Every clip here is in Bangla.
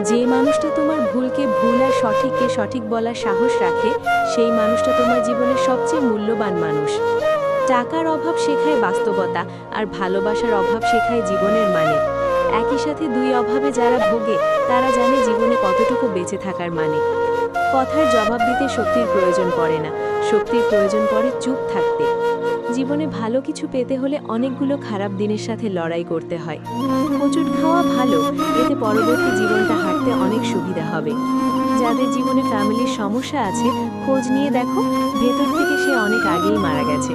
যে মানুষটা তোমার ভুলকে ভুল আর সঠিককে সঠিক বলার সাহস রাখে, সেই মানুষটা তোমার জীবনের সবচেয়ে মূল্যবান মানুষ। টাকার অভাব শেখায় বাস্তবতা, আর ভালোবাসার অভাব শেখায় জীবনের মানে। একই সাথে দুই অভাবে যারা ভোগে, তারা জানে জীবনে কতটুকু বেঁচে থাকার মানে। কথার জবাব দিতে শক্তির প্রয়োজন পড়ে না, শক্তির প্রয়োজন পড়ে চুপ থাকতে। জীবনে ভালো কিছু পেতে হলে অনেকগুলো খারাপ দিনের সাথে লড়াই করতে হয়। হোঁচট খাওয়া ভালো, এতে পরবর্তী জীবনটা হাঁটতে অনেক সুবিধা হবে। যাদের জীবনে ফ্যামিলির সমস্যা আছে, খোঁজ নিয়ে দেখো, ভেতর থেকে সে অনেক আগেই মারা গেছে।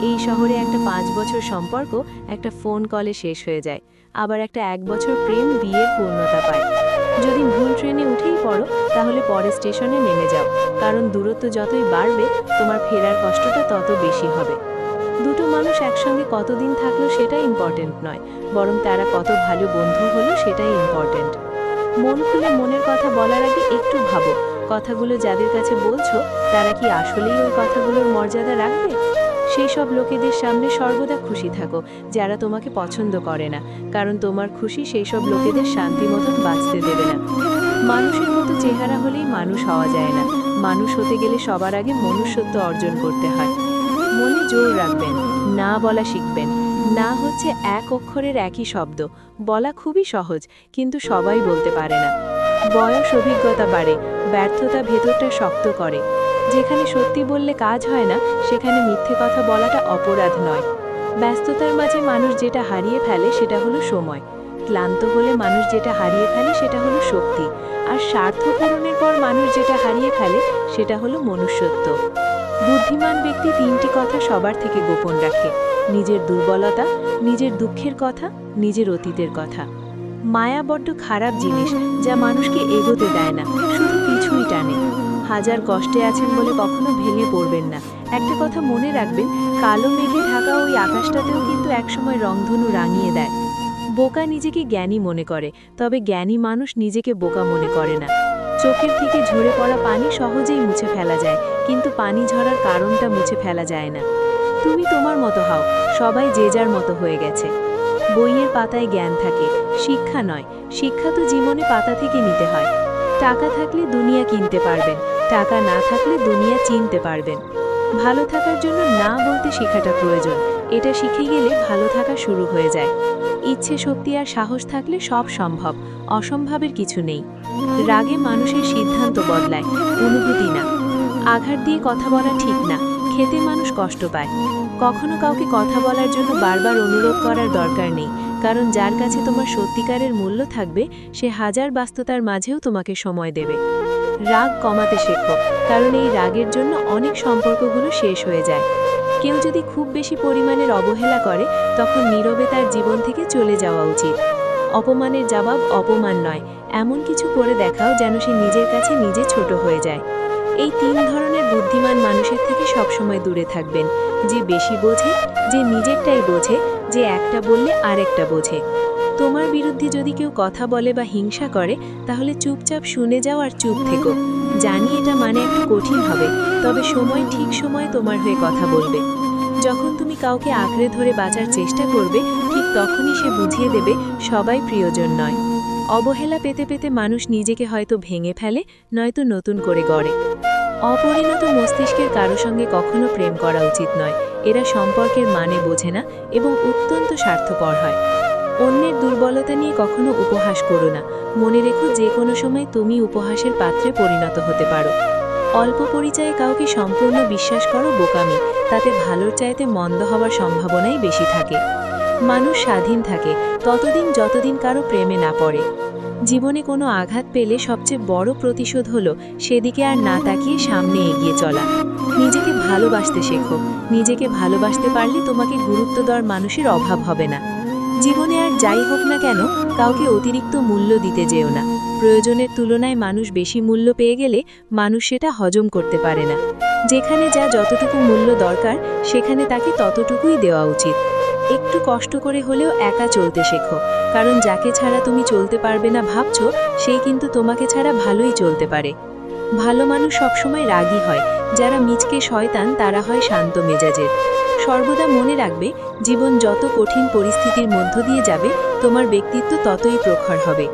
এই শহরে একটা 5 বছর সম্পর্ক একটা ফোন কলে শেষ হয়ে যায়, আবার একটা 1 বছর প্রেম বিয়ের পূর্ণতা পায়। যদি ভুল ট্রেনে উঠেই পড়ো, তাহলে পরে স্টেশনে নেমে যাও, কারণ দূরত্ব যতই বাড়বে তোমার ফেরার কষ্টটা তত বেশি হবে। দুটো মানুষ একসঙ্গে কতদিন থাকলো সেটা ইম্পর্টেন্ট নয়, বরং তারা কত ভালো বন্ধু হলো সেটাই ইম্পর্টেন্ট। মন খুলে মনের কথা বলার আগে একটু ভাবো, কথাগুলো যাদের কাছে বলছো তারা কি আসলেই ওই কথাগুলোর মর্যাদা রাখবে? সেই সব লোকেদের সামনে সর্বদা খুশি থাকো যারা তোমাকে পছন্দ করে না, কারণ তোমার খুশি সেই সব লোকেদের শান্তি মতন বাঁচতে দেবে না। মানুষের মতো চেহারা হলেই মানুষ হওয়া যায় না, মানুষ হতে গেলে সবার আগে মনুষ্যত্ব অর্জন করতে হয়। মনে জোর রাখবেন, না বলা শিখবেন। না হচ্ছে এক অক্ষরের একই শব্দ, বলা খুবই সহজ, কিন্তু সবাই বলতে পারে না। বয়স অভিজ্ঞতা বাড়ে, ব্যর্থতা ভেতরটা শক্ত করে। যেখানে সত্যি বললে কাজ হয় না, সেখানে মিথ্যে কথা বলাটা অপরাধ নয়। ব্যস্ততার মাঝে মানুষ যেটা হারিয়ে ফেলে সেটা হলো সময়। ক্লান্ত হলে মানুষ যেটা হারিয়ে ফেলে সেটা হলো শক্তি। আর স্বার্থ পূরণের পর মানুষ যেটা হারিয়ে ফেলে সেটা হলো মনুষ্যত্ব। বুদ্ধিমান ব্যক্তি 3টি কথা সবার থেকে গোপন রাখে: নিজের দুর্বলতা, নিজের দুঃখের কথা, নিজের অতীতের কথা। মায়া বড্ড খারাপ জিনিস, যা মানুষকে এগোতে দেয় না, শুধু পিছুই টানে। হাজার কষ্টে আছেন বলে কখনো ভেঙে পড়বেন না। একটা কথা মনে রাখবেন, কালো মেঘে ঢাকা ওই আকাশটাতেও কিন্তু একসময় রংধনু রাঙিয়ে দেয়। বোকা নিজেকে জ্ঞানী মনে করে, তবে জ্ঞানী মানুষ নিজেকে বোকা মনে করে না। চোখের থেকে ঝরে পড়া পানি সহজেই মুছে ফেলা যায়, কিন্তু পানি ঝরার কারণটা মুছে ফেলা যায় না। তুমি তোমার মতো হও, সবাই যে যার মতো হয়ে গেছে। বইয়ের পাতায় জ্ঞান থাকে, শিক্ষা নয়। শিক্ষা তো জীবনে পাতা থেকে নিতে হয়। টাকা থাকলে দুনিয়া কিনতে পারবেন, টাকা না থাকলে দুনিয়া চিনতে পারবেন। ভালো থাকার জন্য না বলতে শেখাটা প্রয়োজন, এটা শিখে গেলে ভালো থাকা শুরু হয়ে যায়। ইচ্ছে শক্তি আর সাহস থাকলে সব সম্ভব, অসম্ভবের কিছু নেই। রাগে মানুষের সিদ্ধান্ত বদলায়, অনুভূতি না। আঘাত দিয়ে কথা বলা ঠিক না, খেতে মানুষ কষ্ট পায়। কখনো কাউকে কথা বলার জন্য বারবার অনুরোধ করার দরকার নেই, কারণ যার কাছে তোমার সত্যিকারের মূল্য থাকবে সে হাজার ব্যস্ততার মাঝেও তোমাকে সময় দেবে। রাগ কমাতে শেখো, কারণ এই রাগের জন্য অনেক সম্পর্কগুলো শেষ হয়ে যায়। কেউ যদি খুব বেশি পরিমাণের অবহেলা করে, তখন নীরবে তার জীবন থেকে চলে যাওয়া উচিত। অপমানের জবাব অপমান নয়, এমন কিছু করে দেখাও যেন সে নিজের কাছে নিজে ছোট হয়ে যায়। এই 3 ধরনের বুদ্ধিমান মানুষের থেকে সবসময় দূরে থাকবেন: যে বেশি বোঝে, যে নিজেরটাই বোঝে, যে একটা বললে আরেকটা বোঝে। তোমার বিরুদ্ধে যদি কেউ কথা বলে বা হিংসা করে, তাহলে চুপচাপ শুনে যাও আর চুপ থেকো। জানি এটা মানে একটু কঠিন হবে, তবে সময় ঠিক সময় তোমার হয়ে কথা বলবে। যখন তুমি কাউকে আঁকড়ে ধরে বাঁচার চেষ্টা করবে, ঠিক তখনই সে বুঝিয়ে দেবে সবাই প্রিয়জন নয়। অবহেলা পেতে পেতে মানুষ নিজেকে হয়তো ভেঙে ফেলে, নয়তো নতুন করে গড়ে। অপরিণত মস্তিষ্কের কারো সঙ্গে কখনো প্রেম করা উচিত নয়। এরা সম্পর্কের মানে বোঝে না এবং অত্যন্ত স্বার্থপর হয়। অন্যের দুর্বলতা নিয়ে কখনো উপহাস করো না। মনে রেখো, যে কোনো সময় তুমি উপহাসের পাত্রে পরিণত হতে পারো। অল্প পরিচয়ে কাউকে সম্পূর্ণ বিশ্বাস করো বোকামি, তাতে ভালোর চাইতে মন্দ হওয়ার সম্ভাবনাই বেশি থাকে। মানুষ স্বাধীন থাকে ততদিন যতদিন কারো প্রেমে না পড়ে। জীবনে কোনো আঘাত পেলে সবচেয়ে বড় প্রতিশোধ হলো সেদিকে আর না তাকিয়ে সামনে এগিয়ে চলা। নিজেকে ভালোবাসতে শেখো, নিজেকে ভালোবাসতে পারলে তোমাকে গুরুত্ব দেওয়ার মানুষের অভাব হবে না। জীবনে আর যাই হোক না কেন, কাউকে অতিরিক্ত মূল্য দিতে যেও না। প্রয়োজনের তুলনায় মানুষ বেশি মূল্য পেয়ে গেলে মানুষ সেটা হজম করতে পারে না। যেখানে যা যতটুকু মূল্য দরকার, সেখানে তাকে ততটুকুই দেওয়া উচিত। একটু কষ্ট করে হলেও একা চলতে শেখো, কারণ যাকে ছাড়া তুমি চলতে পারবে না ভাবছো, সেই কিন্তু তোমাকে ছাড়া ভালোই চলতে পারে। ভালো মানুষ সবসময় রাগী হয়, যারা মিচকে শয়তান তারা হয় শান্ত মেজাজের। সর্বদা মনে রাখবে, জীবন যত কঠিন পরিস্থিতির মধ্য দিয়ে যাবে, তোমার ব্যক্তিত্ব ততই প্রখর হবে।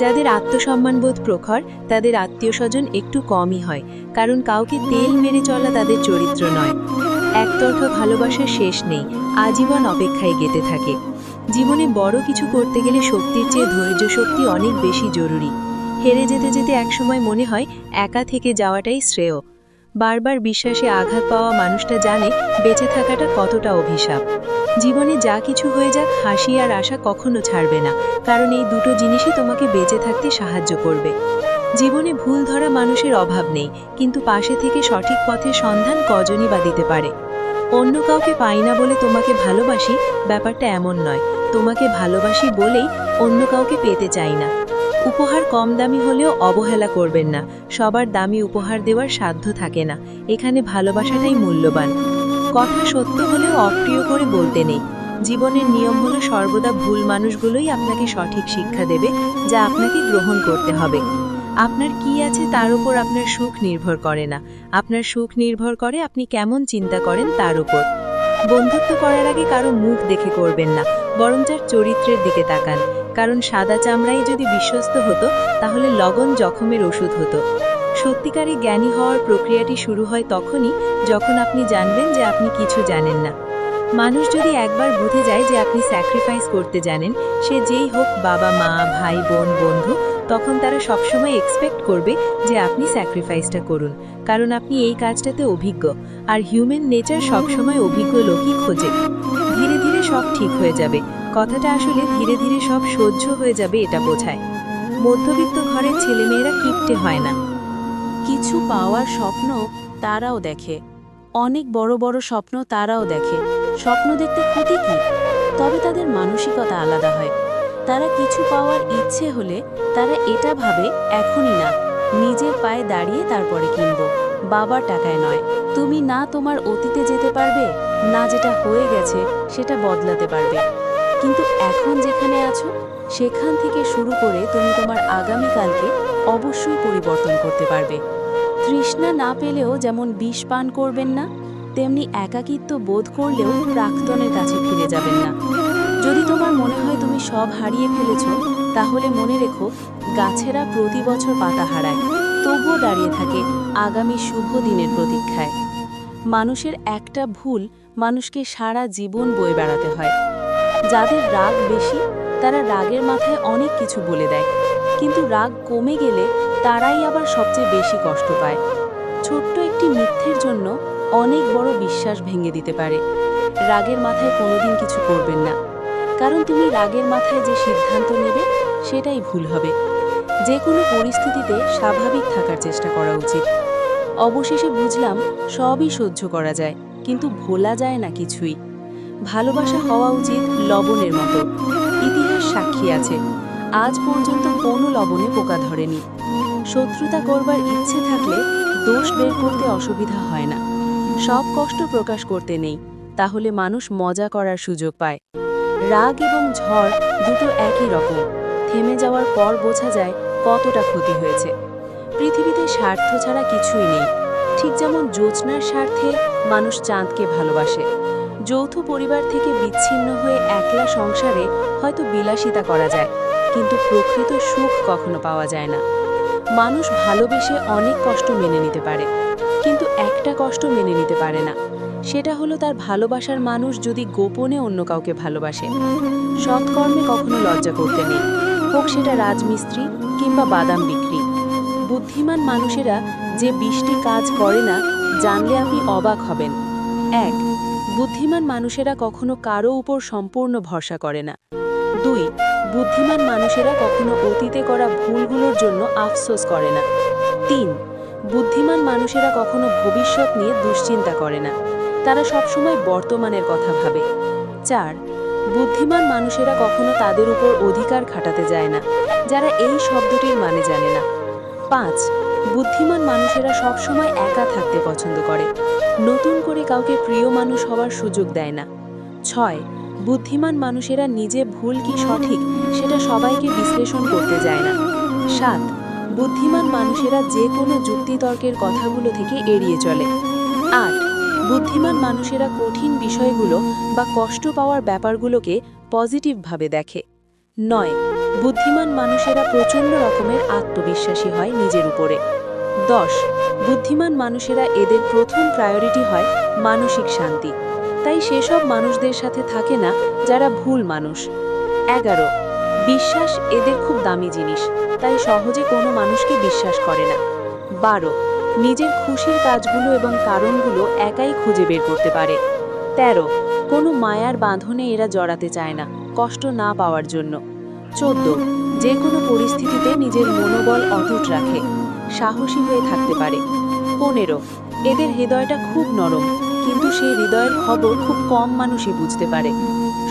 যাদের আত্মসম্মানবোধ প্রখর তাদের আত্মীয়স্বজন একটু কমই হয়, কারণ কাউকে তেল মেরে চলা তাদের চরিত্র নয়। একতরফা ভালোবাসার শেষ নেই, আজীবন অপেক্ষায় গেঁথে থাকে। জীবনে বড় কিছু করতে গেলে শক্তির চেয়ে ধৈর্য শক্তি অনেক বেশি জরুরি। হেরে যেতে যেতে একসময় মনে হয় একা থেকে যাওয়াটাই শ্রেয়। বারবার বিশ্বাসে আঘাত পাওয়া মানুষটা জানে বেঁচে থাকাটা কতটা অভিশাপ। জীবনে যা কিছু হয়ে যাক, হাসি আর আশা কখনো ছাড়বে না, কারণ এই দুটো জিনিসই তোমাকে বেঁচে থাকতে সাহায্য করবে। জীবনে ভুল ধরা মানুষের অভাব নেই, কিন্তু পাশে থেকে সঠিক পথের সন্ধান কজনই বা দিতে পারে। অন্য কাউকে পাই না বলে তোমাকে ভালোবাসি, ব্যাপারটা এমন নয়। তোমাকে ভালোবাসি বলেই অন্য কাউকে পেতে চাই না। উপহার কম দামি হলেও অবহেলা করবেন না, সবার দামি উপহার দেওয়ার সাধ্য থাকে না। এখানে ভালোবাসাটাই মূল্যবান। কথা সত্য হলেও অপ্রিয় করে বলতে নেই। জীবনের নিয়ম হলো সর্বদা ভুল মানুষগুলোই আপনাকে সঠিক শিক্ষা দেবে, যা আপনাকে গ্রহণ করতে হবে। আপনার কি আছে তার উপর আপনার সুখ নির্ভর করে না, আপনার সুখ নির্ভর করে আপনি কেমন চিন্তা করেন তার উপর। বন্ধুত্ব করার আগে কারো মুখ দেখে করবেন না, বরং যার চরিত্রের দিকে তাকান, কারণ সাদা চামড়াই যদি বিশ্বস্ত হতো তাহলে লগন জখমের ওষুধ হতো। সত্যিকারী জ্ঞানী হওয়ার প্রক্রিয়াটি শুরু হয় তখনই যখন আপনি জানবেন যে আপনি কিছু জানেন না। মানুষ যদি একবার বুঝে যায় যে আপনি স্যাক্রিফাইস করতে জানেন, সে যেই হোক, বাবা মা ভাই বোন বন্ধু, তখন তারা সবসময় এক্সপেক্ট করবে যে আপনি স্যাক্রিফাইসটা করুন, কারণ আপনি এই কাজটাতে অভিজ্ঞ। আর হিউম্যান নেচার সবসময় অভিজ্ঞ লোকই খোঁজে। ধীরে ধীরে সব ঠিক হয়ে যাবে কথাটা আসলে ধীরে ধীরে সব সহ্য হয়ে যাবে এটা বোঝায়। মধ্যবিত্ত ঘরের ছেলেমেয়েরা কিপটে হয় না। কিছু পাওয়ার স্বপ্ন তারাও দেখে, অনেক বড় বড় স্বপ্ন তারাও দেখে। স্বপ্ন দেখতে ক্ষতি কি? তবে তাদের মানসিকতা আলাদা হয়। তারা কিছু পাওয়ার ইচ্ছে হলে তারা এটা ভাবে এখনই না, নিজের পায়ে দাঁড়িয়ে তারপরে কিনব, বাবার টাকায় নয়। তুমি না তোমার অতীতে যেতে পারবে, না যেটা হয়ে গেছে সেটা বদলাতে পারবে, কিন্তু এখন যেখানে আছো সেখান থেকে শুরু করে তুমি তোমার আগামীকালকে অবশ্যই পরিবর্তন করতে পারবে। তৃষ্ণা না পেলেও যেমন বিষ পান করবেন না, তেমনি একাকিত্ব বোধ করলেও প্রাক্তনের কাছে ফিরে যাবেন না। যদি তোমার মনে হয় তুমি সব হারিয়ে ফেলেছ, তাহলে মনে রেখো গাছেরা প্রতি বছর পাতা হারায়, তবুও দাঁড়িয়ে থাকে আগামী শুভ দিনের প্রতীক্ষায়। মানুষের একটা ভুল মানুষকে সারা জীবন বয়ে বেড়াতে হয়। যাদের রাগ বেশি তারা রাগের মাথায় অনেক কিছু বলে দেয়, কিন্তু রাগ কমে গেলে তারাই আবার সবচেয়ে বেশি কষ্ট পায়। ছোট্ট একটি মিথ্যের জন্য অনেক বড় বিশ্বাস ভেঙে দিতে পারে। রাগের মাথায় কোনোদিন কিছু করবেন না, কারণ তুমি রাগের মাথায় যে সিদ্ধান্ত নেবে সেটাই ভুল হবে। যে কোনো পরিস্থিতিতে স্বাভাবিক থাকার চেষ্টা করা উচিত। অবশেষে বুঝলাম সবই সহ্য করা যায়, কিন্তু ভোলা যায় না কিছুই। ভালোবাসা হওয়া উচিত লবণের মতো। ইতিহাস সাক্ষী আছে, আজ পর্যন্ত কোনো লবণে পোকা ধরেনি। শত্রুতা করবার ইচ্ছে থাকলে দোষ বের করতে অসুবিধা হয় না। সব কষ্ট প্রকাশ করতে নেই, তাহলে মানুষ মজা করার সুযোগ পায়। রাগ এবং ঝড় দুটো একই রকম, থেমে যাওয়ার পর বোঝা যায় কতটা ক্ষতি হয়েছে। পৃথিবীতে স্বার্থ ছাড়া কিছুই নেই। ঠিক যেমন জ্যোৎস্নার স্বার্থে মানুষ চাঁদকে ভালোবাসে। যৌথ পরিবার থেকে বিচ্ছিন্ন হয়ে একলা সংসারে হয়তো বিলাসিতা করা যায়, কিন্তু প্রকৃত সুখ কখনো পাওয়া যায় না। মানুষ ভালোবেসে অনেক কষ্ট মেনে নিতে পারে, কিন্তু একটা কষ্ট মেনে নিতে পারে না, সেটা হলো তার ভালোবাসার মানুষ যদি গোপনে অন্য কাউকে ভালোবাসে। সৎকর্মে কখনো লজ্জা করতে নেই, হোক সেটা রাজমিস্ত্রি কিংবা বাদাম বিক্রি। বুদ্ধিমান মানুষেরা যে 20টি কাজ করে না, জানলে আপনি অবাক হবেন। 1. বুদ্ধিমান মানুষেরা কখনো কারো উপর সম্পূর্ণ ভরসা করে না। 2. বুদ্ধিমান মানুষেরা কখনো অতীতে করা ভুলগুলোর জন্য আফসোস করে না। 3. বুদ্ধিমান মানুষেরা কখনো ভবিষ্যৎ নিয়ে দুশ্চিন্তা করে না, তারা সবসময় বর্তমানের কথা ভাবে। 4. বুদ্ধিমান মানুষেরা কখনো তাদের উপর অধিকার খাটাতে যায় না, যারা এই শব্দটির মানে জানে না। 5. বুদ্ধিমান মানুষেরা সবসময় একা থাকতে পছন্দ করে, নতুন করে কাউকে প্রিয় মানুষ হওয়ার সুযোগ দেয় না। 6. বুদ্ধিমান মানুষেরা নিজে ভুল কি সঠিক সেটা সবাইকে বিশ্লেষণ করতে যায় না। 7. বুদ্ধিমান মানুষেরা যে কোনো যুক্তিতর্কের কথাগুলো থেকে এড়িয়ে চলে। 8. বুদ্ধিমান মানুষেরা কঠিন বিষয়গুলো বা কষ্ট পাওয়ার ব্যাপারগুলোকে পজিটিভভাবে দেখে। 9. বুদ্ধিমান মানুষেরা প্রচণ্ড রকমের আত্মবিশ্বাসী হয় নিজের উপরে। 10 বুদ্ধিমান মানুষেরা এদের প্রথম প্রায়োরিটি হয় মানসিক শান্তি, তাই সেসব মানুষদের সাথে থাকে না যারা ভুল মানুষ। 11 বিশ্বাস এদের খুব দামি জিনিস, তাই সহজে কোনো মানুষকে বিশ্বাস করে না। 12 নিজের খুশির কাজগুলো এবং কারণগুলো একাই খুঁজে বের করতে পারে। 13 কোনো মায়ার বাঁধনে এরা জড়াতে চায় না, কষ্ট না পাওয়ার জন্য। 14 যে কোনো পরিস্থিতিতে নিজের মনোবল অটুট রাখে, সাহসী হয়ে থাকতে পারে। 15 এদের হৃদয়টা খুব নরম, কিন্তু সেই হৃদয়ের খবর খুব কম মানুষই বুঝতে পারে।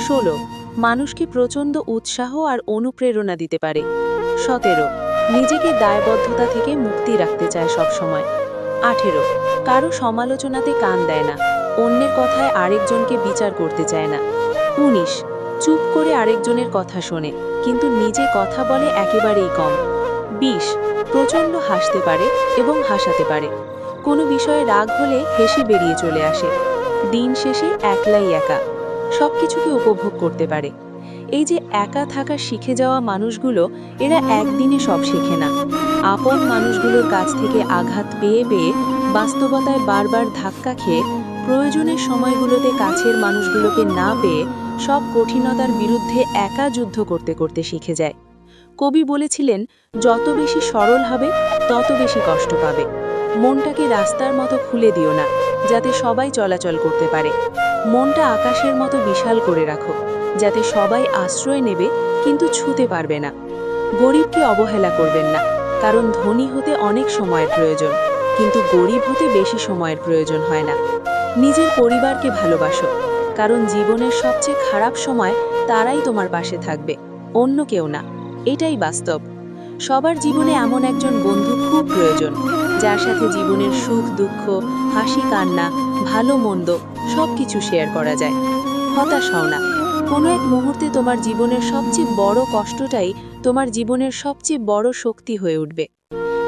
16 মানুষকে প্রচণ্ড উৎসাহ আর অনুপ্রেরণা দিতে পারে। 17 নিজেকে দায়বদ্ধতা থেকে মুক্তি রাখতে চায় সব সময়। 18 কারো সমালোচনাতে কান দেয় না, অন্যের কথায় আরেকজনকে বিচার করতে চায় না। 19 চুপ করে আরেকজনের কথা শোনে, কিন্তু নিজে কথা বলে একেবারেই কম। 20 প্রচণ্ড হাসতে পারে এবং হাসাতে পারে, কোনো বিষয়ে রাগ হলে হেসে বেরিয়ে চলে আসে। দিন শেষে একলাই একা, সব কিছুকে উপভোগ করতে পারে। এই যে একা থাকা শিখে যাওয়া মানুষগুলো, এরা একদিনে সব শেখে না। আপন মানুষগুলোর কাছ থেকে আঘাত পেয়ে পেয়ে, বাস্তবতায় বারবার ধাক্কা খেয়ে, প্রয়োজনের সময়গুলোতে কাছের মানুষগুলোকে না পেয়ে, সব কঠিনতার বিরুদ্ধে একা যুদ্ধ করতে করতে শিখে যায়। কবি বলেছিলেন, যত বেশি সরল হবে তত বেশি কষ্ট পাবে। মনটাকে রাস্তার মতো খুলে দিও না, যাতে সবাই চলাচল করতে পারে। মনটা আকাশের মতো বিশাল করে রাখো, যাতে সবাই আশ্রয় নেবে কিন্তু ছুঁতে পারবে না। গরিবকে অবহেলা করবেন না, কারণ ধনী হতে অনেক সময়ের প্রয়োজন, কিন্তু গরিব হতে বেশি সময়ের প্রয়োজন হয় না। নিজের পরিবারকে ভালোবাসো, কারণ জীবনের সবচেয়ে খারাপ সময় তারাই তোমার পাশে থাকবে, অন্য কেউ না। এটাই বাস্তব। সবার জীবনে এমন একজন বন্ধু খুব প্রয়োজন, যার সাথে জীবনের সুখ দুঃখ, হাসি কান্না, ভালো মন্দ সব কিছু শেয়ার করা যায়। হতাশ হও না, কোনো এক মুহূর্তে তোমার জীবনের সবচেয়ে বড় কষ্টটাই তোমার জীবনের সবচেয়ে বড় শক্তি হয়ে উঠবে।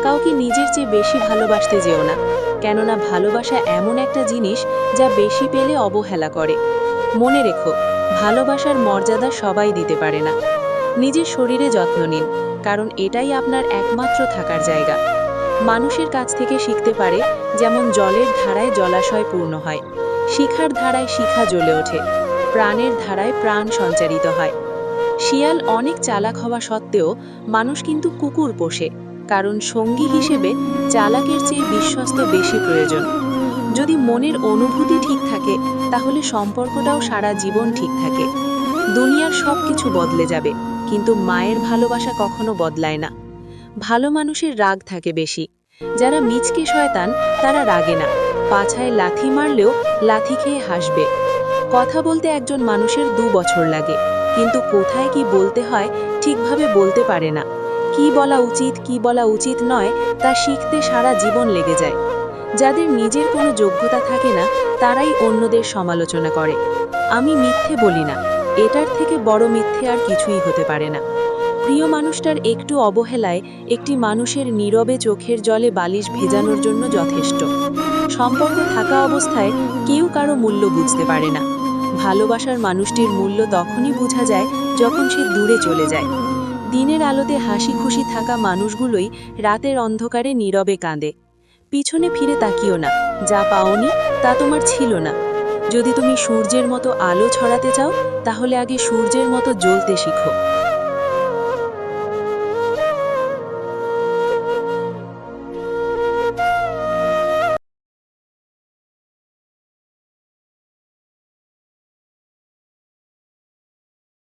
কাউকে নিজের চেয়ে বেশি ভালোবাসতে যেও না, কেননা ভালোবাসা এমন একটা জিনিস যা বেশি পেলে অবহেলা করে। মনে রেখো, ভালোবাসার মর্যাদা সবাই দিতে পারে না। নিজের শরীরে যত্ন নিন, কারণ এটাই আপনার একমাত্র থাকার জায়গা। মানুষের কাছ থেকে শিখতে পারে, যেমন জলের ধারায় জলাশয় পূর্ণ হয়, শিখার ধারায় শিখা জ্বলে ওঠে, প্রাণের ধারায় প্রাণ সঞ্চারিত হয়। শিয়াল অনেক চালাক হওয়া সত্ত্বেও মানুষ কিন্তু কুকুর পোষে, কারণ সঙ্গী হিসেবে চালাকের চেয়ে বিশ্বস্ত বেশি প্রয়োজন। যদি মনের অনুভূতি ঠিক থাকে, তাহলে সম্পর্কটাও সারা জীবন ঠিক থাকে। দুনিয়ার সব কিছু বদলে যাবে, কিন্তু মায়ের ভালোবাসা কখনো বদলায় না। ভালো মানুষের রাগ থাকে বেশি, যারা মিচকে শয়তান তারা রাগে না, পাছায় লাথি মারলেও লাথি খেয়ে হাসবে। কথা বলতে একজন মানুষের 2 বছর লাগে, কিন্তু কোথায় কি বলতে হয় ঠিকভাবে বলতে পারে না। কি বলা উচিত কি বলা উচিত নয় তা শিখতে সারা জীবন লেগে যায়। যাদের নিজের কোনো যোগ্যতা থাকে না, তারাই অন্যদের সমালোচনা করে। আমি মিথ্যে বলি না, এটার থেকে বড় মিথ্যে আর কিছুই হতে পারে না। প্রিয় মানুষটার একটু অবহেলায় একটি মানুষের নীরবে চোখের জলে বালিশ ভেজানোর জন্য যথেষ্ট। সম্পর্ক থাকা অবস্থায় কেউ কারো মূল্য বুঝতে পারে না। ভালোবাসার মানুষটির মূল্য তখনই বোঝা যায় যখন সে দূরে চলে যায়। দিনের আলোতে হাসি খুশি থাকা মানুষগুলোই রাতের অন্ধকারে নীরবে কাঁদে। পিছনে ফিরে তাকিও না, যা পাওনি তা তোমার ছিল না। যদি তুমি সূর্যের মতো আলো ছড়াতে চাও, তাহলে আগে সূর্যের মতো জ্বলতে শিখো।